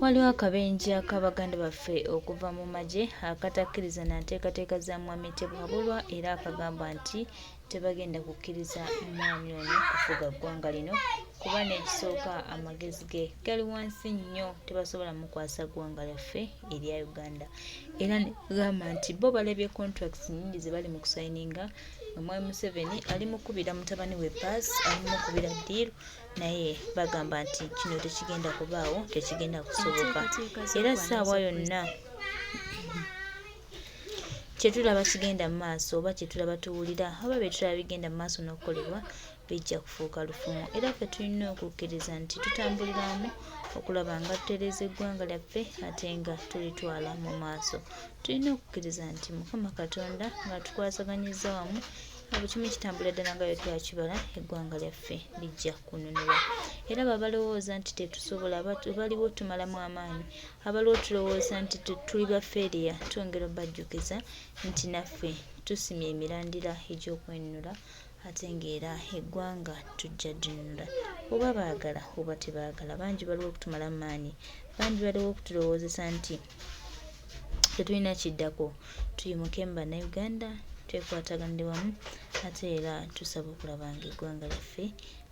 Waliwo akabenje ak'Abaganda baffe okuva mu magye akatakkiriza na nteekateeka za mwami Tebwabulwa era akagamba nti tebagenda kukkiriza mwami ono kufuga ggwanga lino kuba n'ekisooka amagezi ge gali wansi nnyo, tebasobola mukwasa ggwanga lyaffe erya Uganda. Era negamba nti bo balabye contracts nnyingi ze bali mu kusayininga. Mwami Museveni ali mukubira mutabani we pass, ali mukubira deal, naye bagamba nti kino tekigenda kubaawo, tekigenda kusoboka. Era ssaawa yonna kyetulaba kigenda mu maaso oba kyetulaba tuwulira oba byetulaba bigenda mu maaso n'okukolebwa bijja kufuuka lufumo. Era ffe tulina okukkiriza nti tutambuliramu okulaba nga tutereeza eggwanga lyaffe ate nga tulitwala mu maaso. Tulina okukkiriza nti Mukama Katonda nga tukwasaganyizza wamu buli kimu kitambula ddala nga bwe twakibala, eggwanga lyaffe lijja kununulwa. Era babalowooza nti tetusobola baliwo tumalamu amaanyi, abaliwo tulowooza nti tuli bafeeriya, twongera obajjukiza nti naffe tusimye emirandira egy'okwenunula ate ng'era eggwanga tujja ddinunula. Oba baagala oba tebaagala, bangi baliwo okutumala maanyi, bangi baliwo okutulowoozesa nti tetulina kiddako. Tuyimuke mu bannayuganda, twekwataganire wamu ate era tusaba okulaba nga eggwanga lyaffe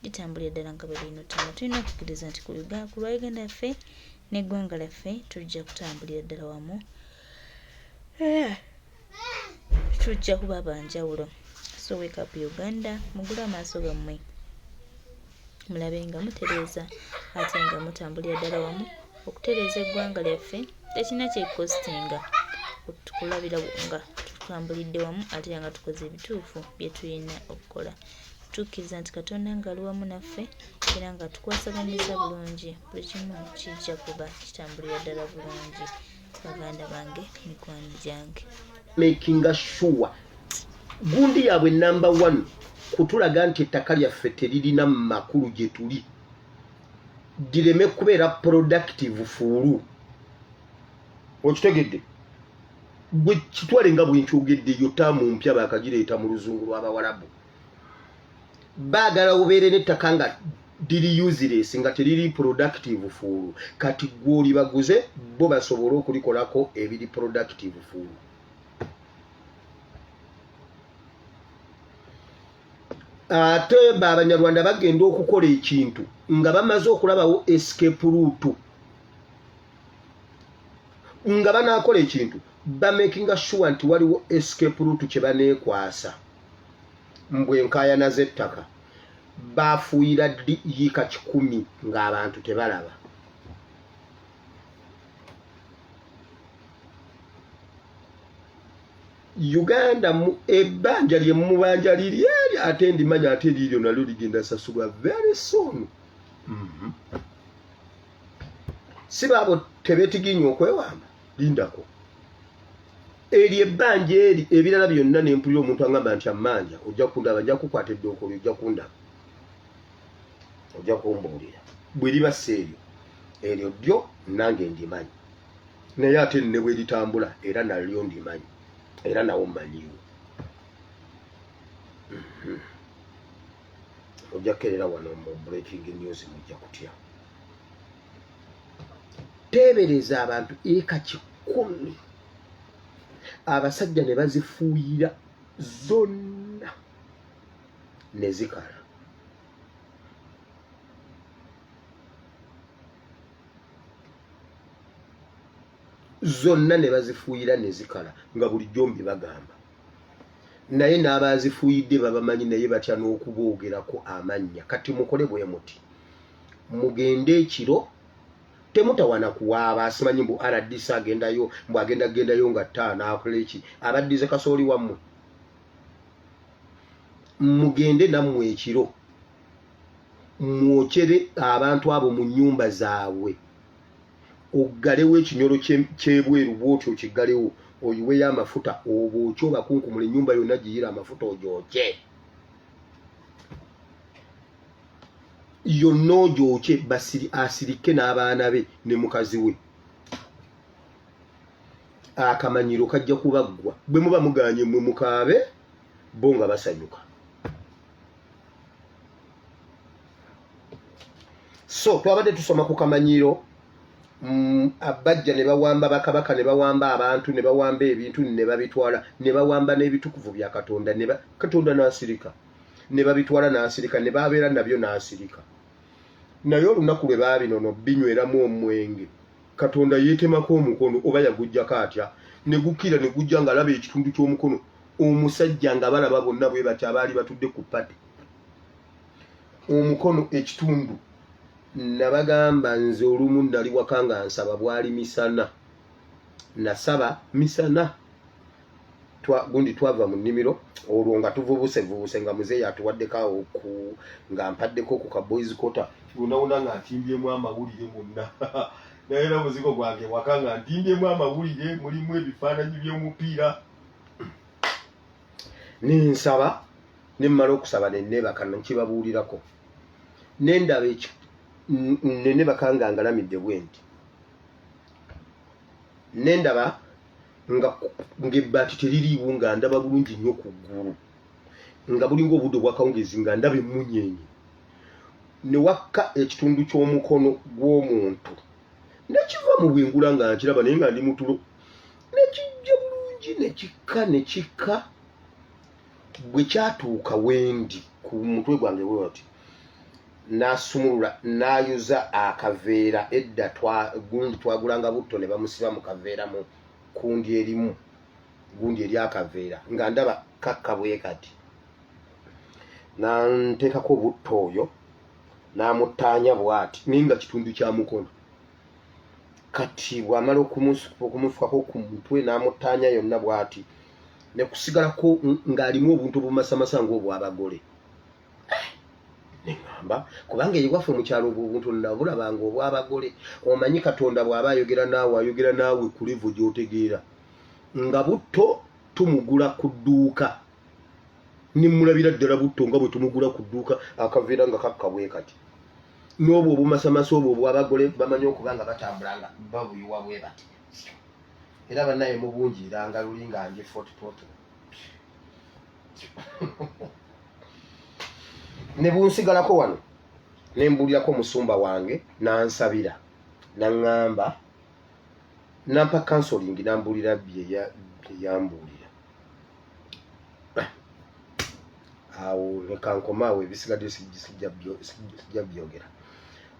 litambulira ddala nga bwe linotama. Tulina okukkiriza nti ku lwa Uganda yaffe n'eggwanga lyaffe tujja kutambulira ddala wamu, tujja kuba banjawulo. So wake up Uganda, mugule amaaso gammwe mulabe nga mutereeza ate nga mutambulira ddala wamu. Okutereeza eggwanga lyaffe tekina kyekostinga, tukulabira nga tutambulidde wamu ate nga tukoze ebituufu bye tulina okukola. Tukkiriza nti Katonda nga ali wamu naffe era nga tukwasaganyiza bulungi, buli kimu kijja kuba kitambulira ddala bulungi. Baganda bange, mikwano gyange, making sure gundi yaabwe number 1 kutulaga nti ettaka lyaffe teririna makulu gye tuli, direme kubeera productive fuulu. Okitegedde gwe kitwale nga bwe nkyogedde yo taamu mpya baakagireeta mu luzungu lw'Abawarabu. Baagala obeere n'ettaka nga diri useless, nga teriri productive fuulu. Kati gw'oli baguze bo basobole okulikolako ebiri productive fuulu. Ate Abanyarwanda bagenda okukola ekintu nga bamaze okulabawo escape route, nga banaakola ekintu making sure nti waliwo escape route kye baneekwasa. Mbwenkayana z'ettaka baafuuyira yiika 10 ng'abantu tebalaba. Uganda ebbanja lye mubanja liri eri ate ndimanya ate liryo nalyo ligenda sasulwa very soon. Si baabo tebeetiginye okwewamba, lindako eri ebbanja eri ebirala byonna n'empulira omuntu angamba nti amanja ojja kundaba, ojja kukwata eddooko ojja kundaba, ojja kumbuulira. Bwe liba seeryo eryo ddyo nange ndimanyi, naye ate ne bwe litambula era nalyo ndimanyi, era nawo mmanyiwo. Ojja kukeerera wano mu breaking news mujja kutya. Teebereza abantu eka 10 abasajja ne bazifuuyira zonna ne zikala. Zonna ne bazifuuyira ne zikala nga bulijjo mbibagamba. Naye n'abazifuuyidde babamanyi naye batya n'okuboogerako amannya. Kati mukole bwe muti, mugende ekiro temutawana kuwaaba. Asimanyi mbu RDC agendayo, mbu agendayo nga ttaano akola eki, abaddize kasooli wammwe. Mugende nammwe ekiro mwokere abantu abo mu nnyumba zaabwe, oggalewo ekinyolo kyebweru bw'otyo kiggalewo, oyiweyo amafuta obookye obakunkumula ennyumba yonna giyira amafuta ogyokye. Yonna ogyokye asirike n'abaana be ne mukazi we. Akamanyiro kajja kubaggwa. Bwe muba muganye mwe mukaabe, bo nga basanyuka. So twabadde tusoma ku kamanyiro abajja ne bawamba bakabaka ne bawamba abantu ne bawamba ebintu ne babitwala ne bawamba n'ebitukuvu bya Katonda Katonda n'asirika ne babitwala n'asirika ne babeera nabyo n'asirika naye olunaku lwe baabinono binyweramu omwenge Katonda yeetemako omukono oba yagujjako atya ne gukira ne gujja nga alaba ekitundu ky'omukono omusajja nga balaba bonna bwe bati abaali batudde ku ppate omukono ekitundu nabagamba nze olumu nali waka nga nsaba bwali misana nasaba misana gundi twava mu nnimiro olwo nga tuvubuse nga muzeeyi atuwaddeko nga mpaddeko ku ka boys quarter lunawuna nga ntimbyemu amawulire monna naye era muzigo gwange waka nga ntimbyemu amawulire mulimu ebifaananyi by'omupiira ninsaba nemmala okusaba nenneebaka nkibabuulirako nendaba ekyo nenneebaka nga ngalamidde bwe nti nendaba ng'ebbaati teririiwo nga ndaba bulungi nnyo ku ggulu nga bulinga obudde obwakawungezi nga ndaba emmunyeenye ne wakka ekitundu ky'omukono gw'omuntu nekiva mu bwengula nga nkiraba naye nga ndi mutulo nekijja bulungi nekikka bwe kyatuuka wendi ku mutwe gwange bwe wati nasumulula nayuza akaveera edda gundi twagulanga butto ne bamusiba mu kaveera mu kundi erimu gundi eri akaveera nga ndaba kakkabwe kati nanteekako butto oyo namutaanya bwati ninga kitundu kya mukono kati bwamala okumufukako ku mutwe namutaanya yonna bwati ne kusigalako ng'alimu obuntu obumasamasa ng'obwabagole neŋŋamba kubanga eyiwaffe mu kyalo obuntu nabulabanga obwabagole omanyi Katonda bw'aba ayogera naawe ku levo gy'otegeera nga butto tumugula ku dduuka nimulabira ddala butto nga bwe tumugula ku dduuka akaveera nga kakkabwe kati n'obwo obumasamasa obwo obwabagole bamanyi okuba nga batambulanga babuyiwa bwe bati era bannaye mubungiiranga luli nga nje fotipoto ne bunsigalako wano nembulirako musumba wange nansabira naŋŋamba nampa counseling nambulira bye yambuulira awo nekankomaawo ebisigadde sijja byogera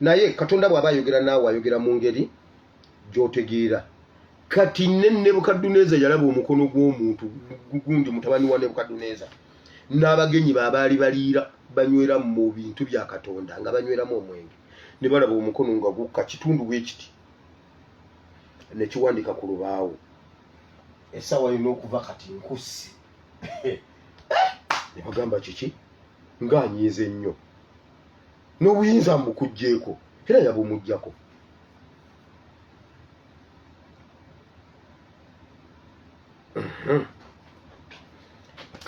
naye Katonda bw'aba ayogera naawe ayogera mu ngeri gy'otegeera kati ne Nebukadduneeza yalaba omukono gw'omuntu gundi mutabani wa Nebukadduneeza n'abagenyi baabaali baliira banywera mu bintu bya Katonda nga banyweramu omwenge ne balaba omukono nga gukka kitundu bwekiti ne kiwandika ku lubaawo essaawa yonna okuva kati nkusi ne bagamba kiki ng'anyiize nnyo n'obuyinza mbukugjeeko era yabumuggyako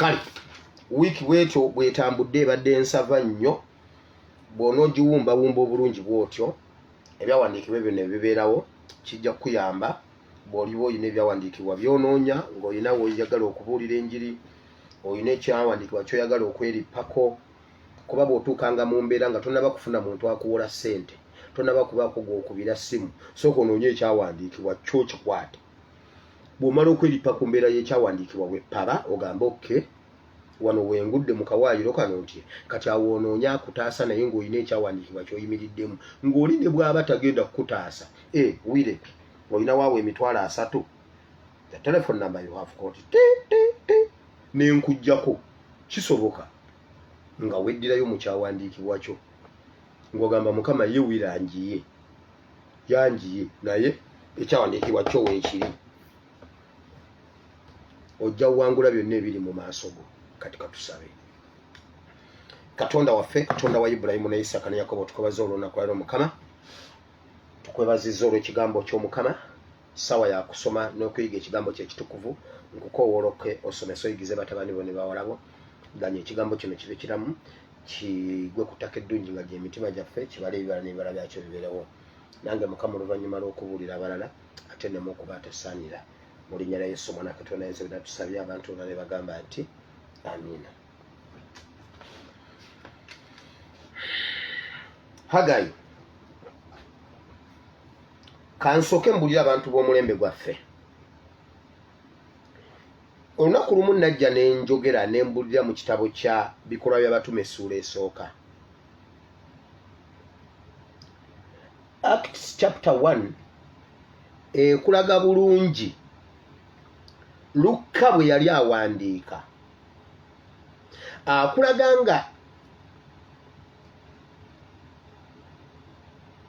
kale wiiki bwetyo bwetambudde ebadde ensava nnyo bw'onoogiwumbawumba obulungi bw'otyo ebyawandiikibwa ebyo ne bibeerawo kijja kukuyamba bw'oliba olina ebyawandiikibwa by'onoonya ng'olina woyagala okubuulira enjiri olina ekyawandiikibwa ky'oyagala okwerippako kuba bw'otuukanga mu mbeera nga tonnaba kufuna muntu akuwola ssente tonnaba kubaako gw'okubira ssimu sooka onoonye ekyawandiikibwa kyo kikwate bw'omala okwerippa ku mbeera y'ekyawandiikibwa bw'eppaba ogamba okke wano wengudde mu kawaayiro kano nti kati awo onoonya akutaasa naye ng'olina ekyawandiikibwa ky'oyimiriddemu ng'oli ne bw'aba tagenda kukutaasa wire olina waawo emitwalo 3 the telephone number you have got nenkujjako kisoboka nga weddirayo mu kyawandiikibwa kyo ng'ogamba Mukama ye wire yanjiye naye ekyawandiikibwa kyo weekiri ojja wangula byonna ebiri mu maaso go kati katusabe Katonda waffe Katonda wa Ibulayimu ne Isaaka ne Yakobo tukubaza olunaku lwaleero Mukama tukwebazizza olw'ekigambo ky'Omukama ssaawa ya kusoma n'okuyiga ekigambo kye ekitukuvu nkukoowoloke osomese oyigize batabani bo ne bawala bo ganya ekigambo kino kibe kiramu kigwe ku ttaka eddungi nga gy'emitima gyaffe kibale ebibala n'ebibala byakyo bibeerewo nange Mukama oluvannyuma lw'okubuulira abalala ate nneme okuba atasaanira mu linnya lya Yesu Omwana wa Katonda Yesu bwe tusabye abantu bonna ne bagamba nti amiina. Haggayi Kansoke mbulira abantu b'omulembe gwaffe. Olunaku lumu najja ne njogera ne mbulira mu kitabo kya bikolwa by'abatume essuula esooka. Acts chapter 1 ekulaga bulungi Lukka bwe yali awandiika. Akulaga nga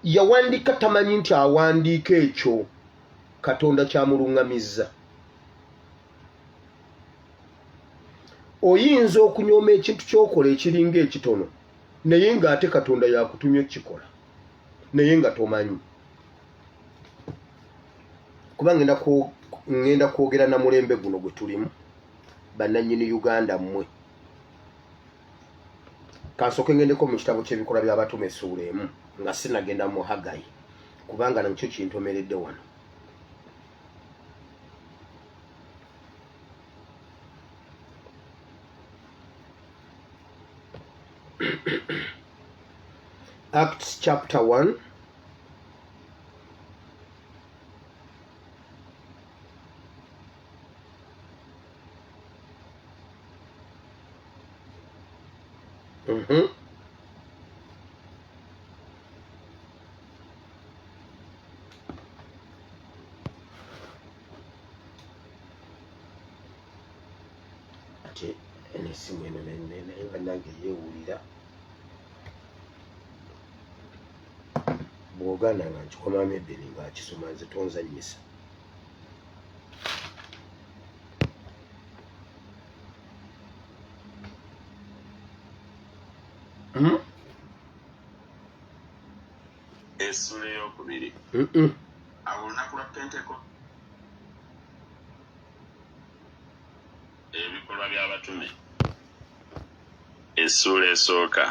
yawandiika tamanyi nti awandiika ekyo Katonda kyamuluŋŋamizza. Oyinza okunyooma ekintu ky'okola ekiringa ekitono naye ng'ate Katonda yakutumye okukikola naye nga tomanyi. Kuba ngenda kwogera na mulembe guno gwe tulimu bannannyini Uganda mmwe. Kansooke ngendeko mu kitabo ky'ebikolwa by'abatume essuula emu nga sinagenda mu Haggayi kubanga nakyo kintomeredde wano. Acts chapter 1 ate enesimu eno naye bannange yeewulira bw'ogaana nga nkikomamu ebbiri ng'akisoma nze tonzannyisa. Essula ey'okubiri. Awo olunaku lwa Penteko. Ebikolwa by'abatume. Essula esooka.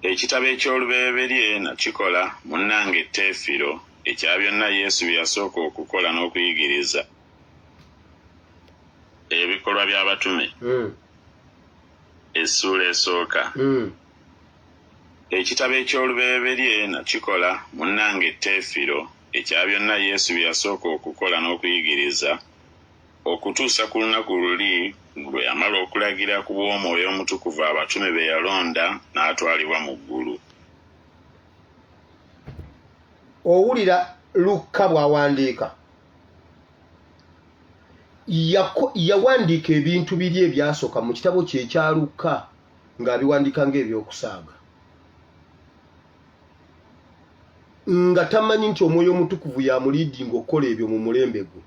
Ekitabo eky'olubereberye nakikola munnange Teefiro ekya byonna Yesu bye yasooka okukola n'okuyigiriza. Ebikolwa by'abatume. Essula esooka. Ekitabo eky'olubereberye nakikola munnange Teefiro ekya byonna Yesu bye yasooka okukola n'okuyigiriza okutuusa ku lunaku luli lwe yamala okulagira ku bw'Omwoyo Omutukuvu abatume be yalonda n'atwalibwa mu ggulu. Owulira Lukka bw'awandiika yawandiika ebintu biri ebyasooka mu kitabo kye ekya Lukka ng'abiwandiika ng'ebyokusaaga nga tamanyi nti Omwoyo Omutukuvu yamuliidinga okukola ebyo mu mulembe gwe.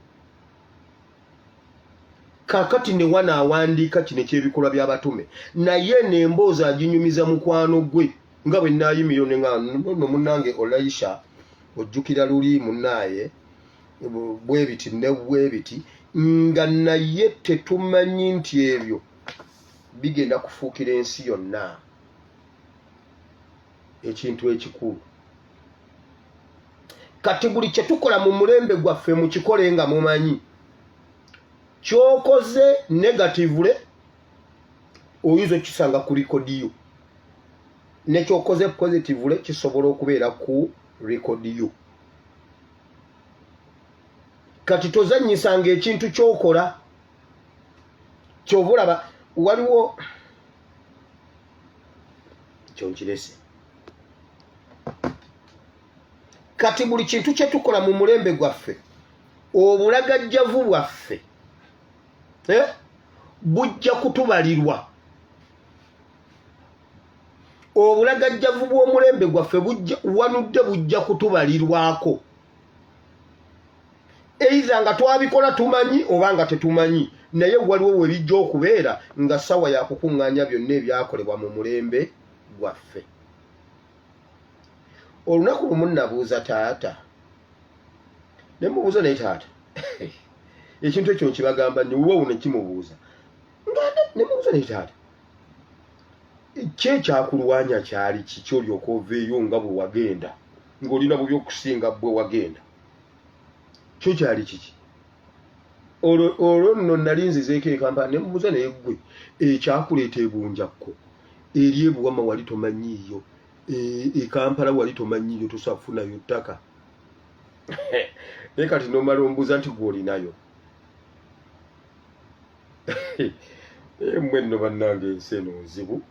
Kakati ne wana awandiika kino eky'ebikolwa by'abatume naye n'emboozi aginyumiza mukwano gwe nga bwe naayimirira ne nga no munnange Olayisha ojjukira luli munnaaye bwe biti ne bwe biti nga naye tetumanyi nti ebyo bigenda kufuukira ensi yonna ekintu ekikulu. Kati buli kye tukola mu mulembe gwaffe mukikole nga mumanyi kyokoze negatively oyinza okisanga ku likodiyo nekyokoze positively kisobola okubeera ku likodiyo. Kati tozannyisanga ekintu kyokola kyobulaba waliwo kyonkirese. Kati buli kintu kye tukola mu mulembe gwaffe obulagajjavu bwaffe bujja kutubalirwa. Obulagajjavu bw'omulembe gwaffe wanudde bujja kutubalirwako eiza nga twabikola tumanyi oba nga tetumanyi naye waliwo we bijja okubeera nga sawa ya kukuŋŋaanya byonna ebyakolebwa mu mulembe gwaffe. Olunaku lumu nabuuza taata ne mubuuza naye taata ekintu ekyo nkibagamba nniwewo ne kimubuuza ne mubuuza naye taata kyekyakulwanya kyali kiki olyoka oveeyo nga bwe wagenda ng'olina bubi okusinga bwe wagenda kyo kyali kiki? Olwo nno nali nzizeeko ekampala ne mubuuza naye ggwe ekyakuleeta ebunjakko eri ebuwama wali tomanyiiyo Kampala wali tomanyiiyo tosafunayo ttaka naye kati nomala ombuuza nti gw'olinayo mmwe nno bannange ensi eno nzibu.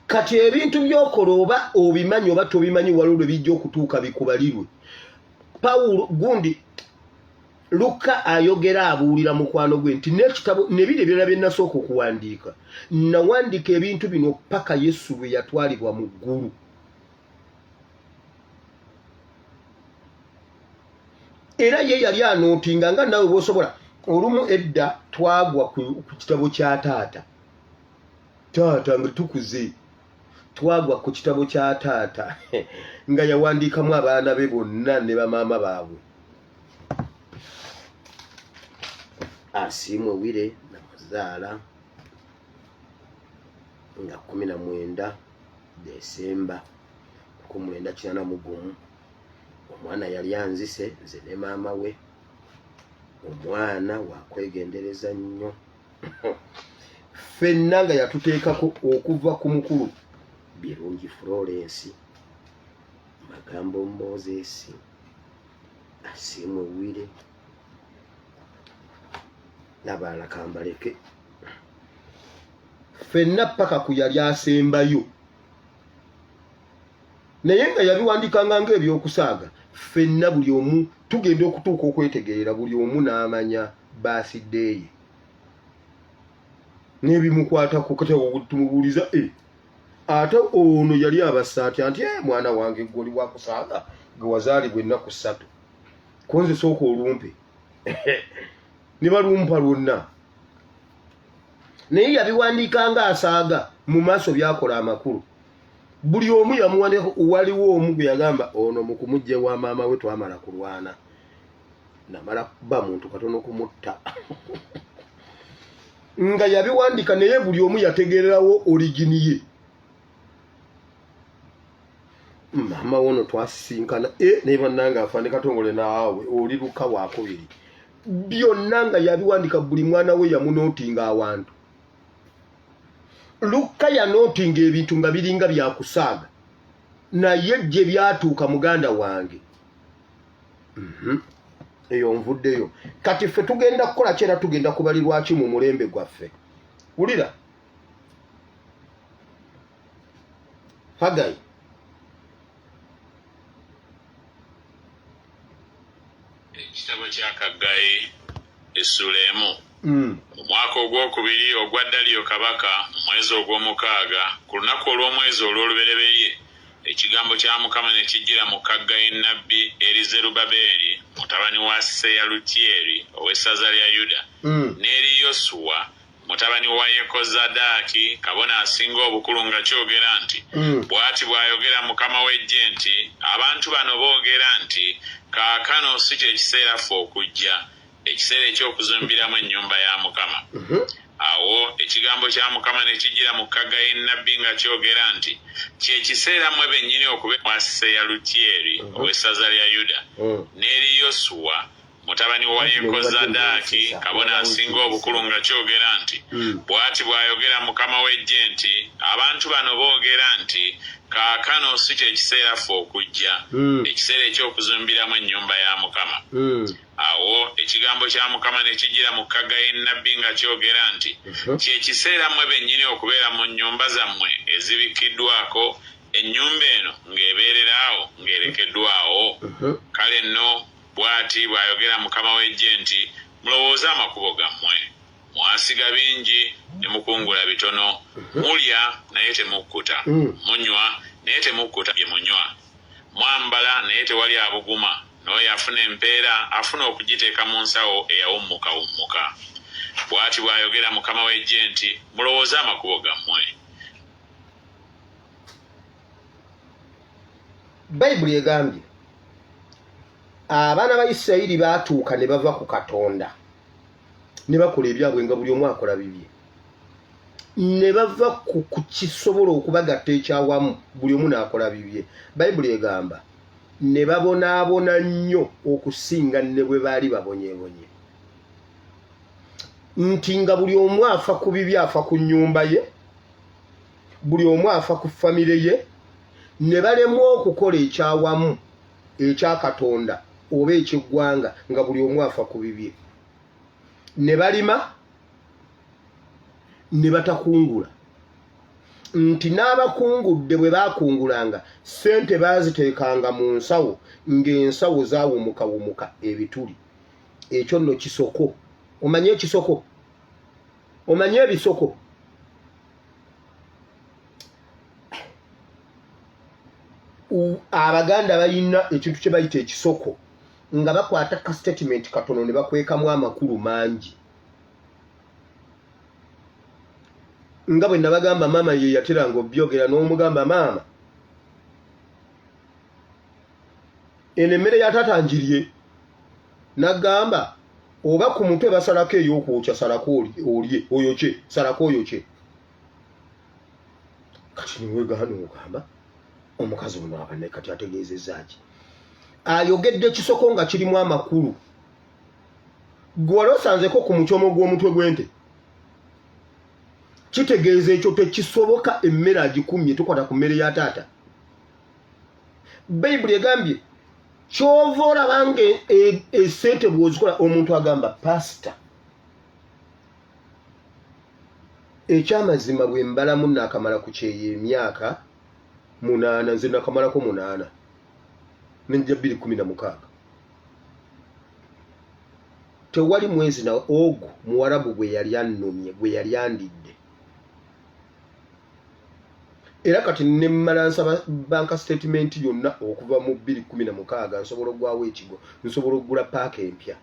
Kati ebintu by'okola oba obimanyi oba tobimanyi waliwo lwe bijja okutuuka bikubalirwe. Pawulo gundi Luka ayogera abuulira mukwano gwe nti n'ekitabo nebiri ebirala bye nasooka okuwandiika nawandiika ebintu bino paka Yesu lwe yatwalibwa mu ggulu. Era ye yali anootinga nga nawe bw'osobola. Olumu edda twagwa ku kitabo kya taata nga tukuze twagwa ku kitabo kya taata nga yawandiikamu abaana be bonna ne bamaama baabwe. Asiimwe Wire Namuzaala nga 19 Desemba 1991 omwana yali anzise nze ne maama we. Omwana wakwegendereza nnyo ffenna nga yatuteekako okuva ku mukulu Birungi Florence, Magambo Moses, Asiimwe Wire n'abalala kambaleke. Ffenna paka ku yali asembayo naye nga yabiwandikanga ng'ebyokusaaga. Ffenna buli omu tugenda okutuuka okwetegerera buli omu n'amanya birthday ye n'ebimukwatako kati tumubuuliza ate ono yali abassa atya nti mwana wange gw'oli wakusaaga gwe wazaalibwa ennaku 3 konze sooka olumpe ne balumpa lwonna. Naye yabiwandiikanga asaaga mu maaso byakola amakulu. Buli omu yamuwandiika. Waliwo omu gwe yagamba ono mu kumujja wa maama we twamala kulwana namala kuba muntu katono kumutta nga yabiwandika naye buli omu yategererawo origini ye. Maama wono twasisinkana naye bannanga afande katongole naawe oli Luka wakubiri. Byonna nga yabiwandika buli mwana we yamunootinga awantu. Luka yanootinga ebintu nga biringa byakusaaga naye gye byatuuka muganda wange. Eyo nvuddeyo. Kati ffe tugenda kukola kyera tugenda kubalirwa ki mu mulembe gwaffe. Wulira Hagayi ekitabo kya Kaggayi essula 1 omwaka ogwokubiri ogwa Daliyo kabaka mu mwezi ogw'omukaaga ku lunaku olw'omwezi olw'olubereberye ekigambo kya Mukama ne kijjira mu Kaggayi nnabbi eri Zerubabeeri mutabani wa Seyalutyeri ow'essaza lya Yuda n'eri Yosuwa mutabani wa Yekozadaaki kabona asinga obukulu nga kyogera nti bw'ati bw'ayogera Mukama w'eggye nti abantu bano boogera nti kaakano si kye kiseera ffe okujja ekiseera ekyokuzumbiramu ennyumba ya Mukama. Awo ekigambo kya Mukama ne kijjira mu Kaggayi nnabbi nga kyogera nti kye kiseera mmwe bennyini okubeera wa Seyalutyeri ow'essaza lya Yuda n'eri Yosuwa mutabani wa Yekozadaaki kabona asinga obukulu nga kyogera nti bw'ati bw'ayogera Mukama w'eggye nti abantu bano boogera nti kaakano si kye kiseera ffe okujja ekiseera ekyokuzumbiramu ennyumba ya Mukama. Awo ekigambo kya Mukama ne kijjira mu Kaggayi nnabbi nga kyogera nti kye kiseera mmwe bennyini okubeera mu nnyumba zammwe ezibikkiddwako ennyumba eno ng'ebeereraawo ng'erekeddwawo. Kale nno bw'ati bw'ayogera Mukama w'eggye nti mulowooze amakubo gammwe mwasiga bingi ne mukungula bitono mulya naye temukkuta munywa naye temukkuta bye munywa mwambala naye tewali abuguma n'oyo afuna empeera afuna okugiteeka mu nsawo eyawummukawummuka. Bw'ati bw'ayogera Mukama w'eggye nti mulowooze amakubo gammwe. Bayibuli egambye abaana ba Isirayiri baatuuka ne bava ku Katonda ne bakola ebyabwe nga buli omu akola bibye ne bava ku kisobola okubagatta ekyawamu buli omu n'akola bibye. Bayibuli egamba ne babonaabona nnyo okusinga ne bwe baali babonyeebonye nti nga buli omu afa ku bibi afa ku nnyumba ye buli omu afa ku famire ye ne balemwa okukola ekyawamu ekya Katonda oba eky'eggwanga nga buli omu afa ku bibye, ne balima ne batakungula, nti n'abakungudde bwe bakungulanga ssente baaziteekanga mu nsawo ng'ensawo zaawumukawumuka ebituli. Ekyo nno kisoko. Omanye ekisoko? Omanye ebisoko? Abaganda balina ekintu kye bayita ekisoko, nga bakwata ka statement katono ne bakwekamu amakulu mangi. Nga bwe nabagamba maama ye yateranga obyogera n'omugamba maama eno emmere ya taata njirye, nagamba oba ku mutwe basalako ey'okwokya salako olye oyokye, salako oyokye. Kati niwegana ogamba omukazi ono abane kati ategeezezza ki? Ayogedde ekisoko nga kirimu amakulu. Gwe wali osanzeko ku mucyomo gw'omutwe gw'ente. Kitegeeza ekyo tekisoboka emmere agikumye tukwata ku mmere ya taata. Bayibuli egambye kyova olaba nga esente bw'ozikola omuntu agamba pasita. Ekyamazima bwe mbalamu naakamala ku kyeyo emyaka 8, nze nakamalako 8 nenja 2016. Tewali mwezi na ogu muwarabu gwe yali annomye, gwe yali andidde. Era kati nemmala nsaba banka statement yonna okuva mu 2016 nsobola ogwawo ekigo, nsobola okugula paaka empya.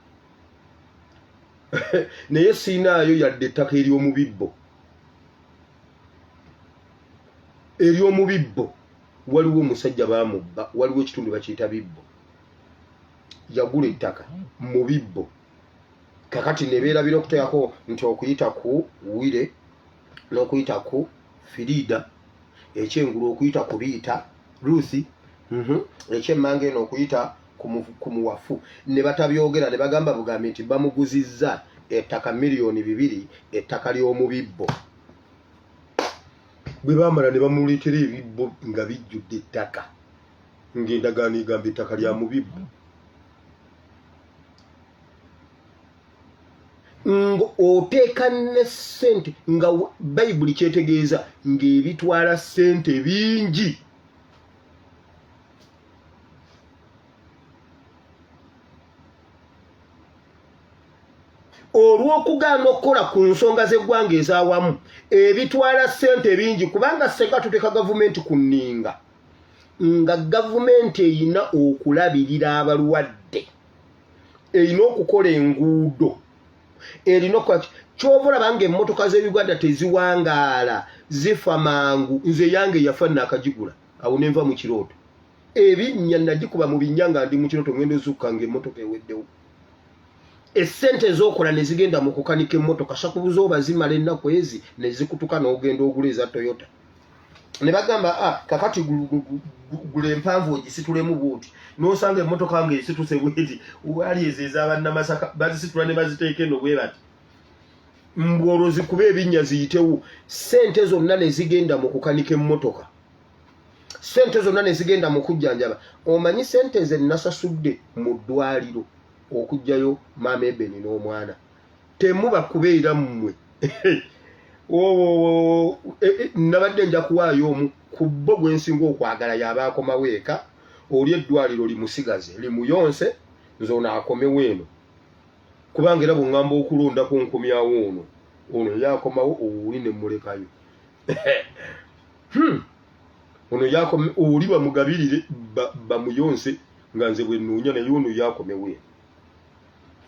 Naye siinaayo yadde ettaka ery'omubibbo. Ery'omubibbo waliwo omusajja baamubba, waliwo ekitundu bakiyita bibbo. Yagula ettaka mu bibbo. Kakati ne beerabira okuteekako nti okuyita ku Wire n'okuyita ku Firida, ekyengulu okuyita ku Biita Rusi, ekyemmanga eno okuyita ku Muwafu, ne batabyogera ne bagamba bugambi nti bamuguzizza ettaka $2,000,000 ettaka ly'omubibbo. Bwe baamala ne bamuleetera ebibbo nga bijjudde ettaka, ng'endagaano egamba ettaka lya mubibbo. Oteeka ne ssente nga Bayibuli kyetegeeza ng'ebitwala ssente bingi. Olw'okugaana okukola ku nsonga z'eggwanga ez'awamu ebitwala ssente bingi, kubanga senga tuteeka gavumenti ku nninga, nga gavumenti eyina okulabirira abalwadde, eyina okukola enguudo, erina okukola kyova olaba nga emmotoka z'Uganda teziwangaala, zifa mangu. Nze yange yafa naakagigula awo ne nva mu kirooto. Ebinnya nagikuba mu binnya nga ndi mu kirooto, ngenda ozukka ng'emmotoka eweddewo. Essente ez'okola ne zigenda mu kukanika emmotoka, sakubuza oba zimala ennaku ezi ne zikutuka n'ogenda ogula eza Toyota. Ne bagamba kakati gula empanvu ogisitulemu bwoti, n'osanga emmotoka nga esituse bweti, wali ezo ez'abannamasaka bazisitula ne baziteeka eno bwe bati. Mbwolwo zikuba ebinnya ziyitewo. Ssente zonna ne zigenda mu kukanika emmotoka, ssente zonna ne zigenda mu kujjanjaba. Omanyi ssente ze nasasudde mu ddwaliro okujjayo maama Ebeni n'omwana temuba kubeera mmwe. Nabadde nja kuwaayo omu ku bo gwe nsinga okwagala yaba akomawo eka, oli eddwaliro limusigaze limuyonse, nze ono akomewo eno, kubanga era bw'ŋŋamba okulonda ku nkomyawo ono yakomawo oli ne mmulekayo. Ono yakome oli bamugabirire bamuyonse nga nze bwe nnuunya, naye ono yakomewo eno.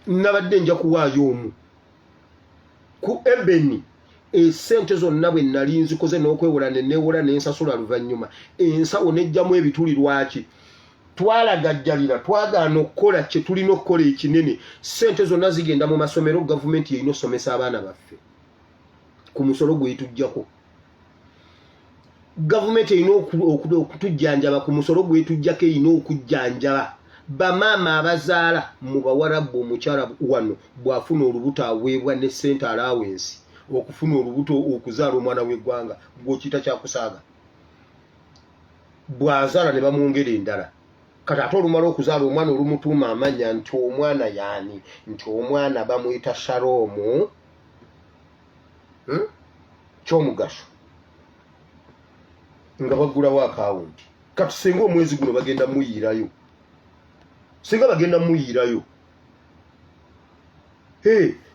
Nabadde nja kuwaayo omu ku Ebeni, essente zonna bwe nali nzikoze n'okwewola ne neewola ne nsasula luvannyuma, ensawo nejjamu ebituli. Lwaki? Twalagajjalira, twagaana okukola kye tulina okukola ekinene. Ssente zonna zigenda mu masomero, gavumenti yerina okusomesa abaana baffe ku musolo gwetujjako. Gavumenti erina okutujjanjaba ku musolo gwetujjako, erina okujjanjaba. Bamaama abazaala mu Bawarabu, omukyala wano bw'afuna olubuto aweebwa ne ssente allowance okufuna olubuto okuzaala omwana w'eggwanga, gw'okiyita kyakusaaga. bwazaala ne bamwongera endala kati ate olumala okuzaala omwana olumutuuma amanya nti omwana yaani nti omwana bamuyita Shalom kyomugaso nga baggulawo akawunti kati singa omwezi guno bagenda muyiirayo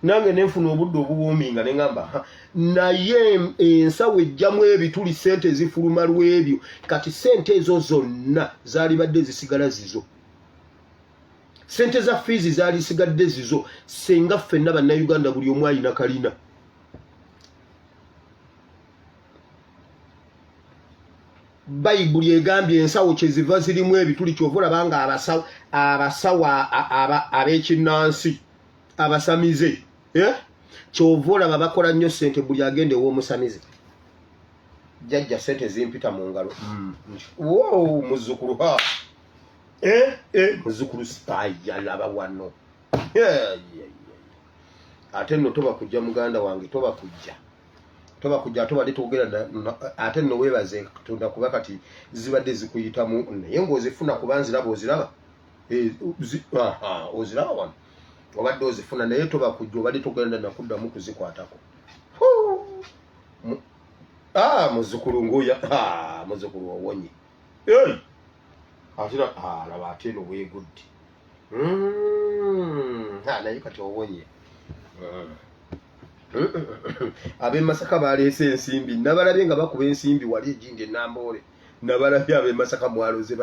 nange nenfuna obudde obuwoominga ne ngamba naye ensawo ejjamu ebituli sente zifuluma lw'ebyo kati sente ezo zonna zaali badde zisigala zizo sente za fiizi zaali sigadde zizo senga ffenna bannayuganda buli omu alina kalina bayibuli egambye ensawo kyeziva zirimu ebituli kyova olabanga abasawo ab'ekinnansi abasamize kyova olaba bakola nnyo sente buli agende ew'omusamize jjajja sente zimpita mu ngalo muzzukulu muzzukulu ayalaba wano ate nno toba kujja muganda wange toba kujja ate badde togera ate nno weebaze Katonda kuba kati zibadde zikuyitamu naye ng'ozifuna kuba nziraba oziraba oziraba wano obadde ozifuna naye toba kujja obadde togenda nakuddamu kuzikwatako muzzukulu ngoya muzzukulu owonye ate laba ate eno weegudde naye kati owonye ab'e Masaka baleese ensimbi nabalabye nga bakuba ensimbi wali ejinja enamboole nabalabye ab'e Masaka mwaloze